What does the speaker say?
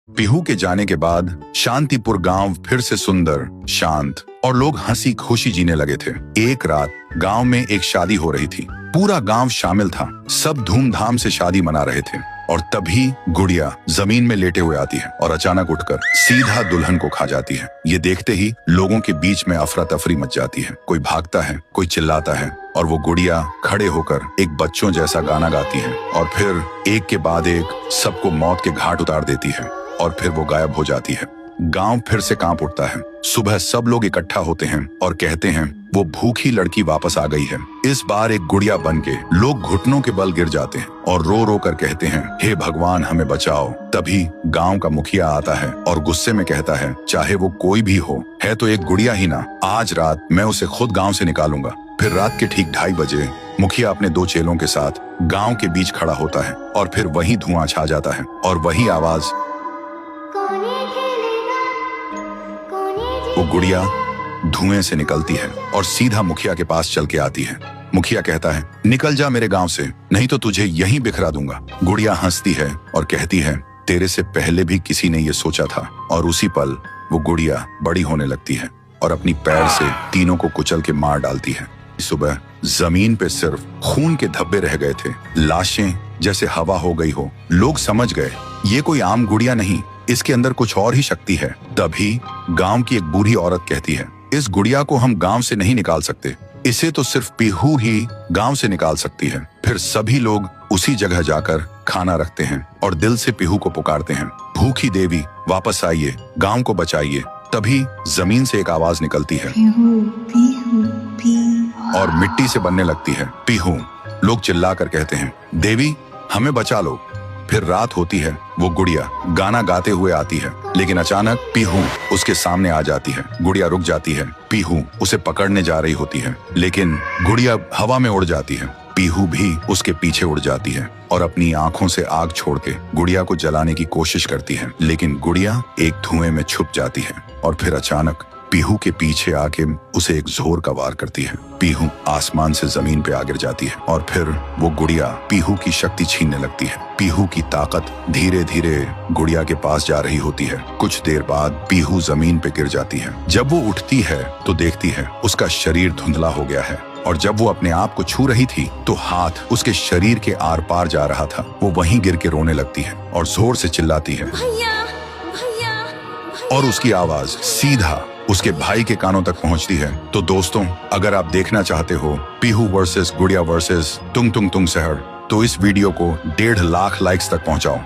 पीहू के जाने के बाद शांतिपुर गांव फिर से सुंदर, शांत और लोग हंसी खुशी जीने लगे थे। एक रात गांव में एक शादी हो रही थी। पूरा गांव शामिल था। सब धूमधाम से शादी मना रहे थे और तभी गुड़िया जमीन में लेटे हुए आती है और अचानक उठकर सीधा दुल्हन को खा जाती है। ये देखते ही लोगों के बीच में अफरा तफरी मच जाती है। कोई भागता है, कोई चिल्लाता है और वो गुड़िया खड़े होकर एक बच्चों जैसा गाना गाती है और फिर एक के बाद एक सबको मौत के घाट उतार देती है और फिर वो गायब हो जाती है। गांव फिर से कांप उठता है। सुबह सब लोग इकट्ठा होते हैं और कहते हैं वो भूखी लड़की वापस आ गई है। इस बार एक गुड़िया बन के लोग घुटनों के बल गिर जाते हैं और रो रो कर कहते हैं, हे भगवान हमें बचाओ। तभी गांव का मुखिया आता है और गुस्से में कहता है, चाहे वो कोई भी हो, है तो एक गुड़िया ही ना, आज रात मैं उसे खुद गाँव से निकालूंगा। फिर रात के ठीक 2:30 बजे मुखिया अपने 2 चेलों के साथ गांव के बीच खड़ा होता है और फिर वही धुआं छा जाता है और वही आवाज, वो गुड़िया धुएं से निकलती है और सीधा मुखिया के पास चल के आती है। मुखिया कहता है, निकल जा मेरे गांव से, नहीं तो तुझे यहीं बिखरा दूंगा। गुड़िया हंसती है और कहती है, तेरे से पहले भी किसी ने ये सोचा था। और उसी पल वो गुड़िया बड़ी होने लगती है और अपनी पैर से तीनों को कुचल के मार डालती है। सुबह जमीन पे सिर्फ खून के धब्बे रह गए थे, लाशें जैसे हवा हो गई हो। लोग समझ गए ये कोई आम गुड़िया नहीं, इसके अंदर कुछ और ही शक्ति है। तभी गांव की एक बूढ़ी औरत कहती है, इस गुड़िया को हम गांव से नहीं निकाल सकते, इसे तो सिर्फ पीहू ही गांव से निकाल सकती है। फिर सभी लोग उसी जगह जाकर खाना रखते हैं और दिल से पीहू को पुकारते हैं, भूखी देवी वापस आइए, गांव को बचाइए। तभी जमीन से एक आवाज निकलती है पीहू, पीहू, पीहू। और मिट्टी से बनने लगती है पीहू। लोग चिल्लाकर कहते हैं, देवी हमें बचा लो। फिर रात होती है। वो गुड़िया गाना गाते हुए आती है, लेकिन अचानक पीहू उसके सामने आ जाती है। गुड़िया रुक जाती है। पीहू उसे पकड़ने जा रही होती है, लेकिन गुड़िया हवा में उड़ जाती है। पीहू भी उसके पीछे उड़ जाती है और अपनी आंखों से आग छोड़ के गुड़िया को जलाने की कोशिश करती है, लेकिन गुड़िया एक धुएं में छुप जाती है और फिर अचानक पीहू के पीछे आके उसे एक जोर का वार करती है। पीहू आसमान से जमीन पे आ गिर जाती है और फिर वो गुड़िया पीहू की शक्ति छीनने लगती है। पीहू की ताकत धीरे धीरे गुड़िया के पास जा रही होती है। कुछ देर बाद पीहू जमीन पे गिर जाती है। जब वो उठती है तो देखती है उसका शरीर धुंधला हो गया है और जब वो अपने आप को छू रही थी तो हाथ उसके शरीर के आर पार जा रहा था। वो वहीं गिर के रोने लगती है और जोर से चिल्लाती है, भैया, भैया। और उसकी आवाज सीधा उसके भाई के कानों तक पहुंचती है। तो दोस्तों, अगर आप देखना चाहते हो पीहू वर्सेस गुड़िया वर्सेस तुंग तुंग तुंग सहर, तो इस वीडियो को 1.5 लाख लाइक्स तक पहुंचाओ।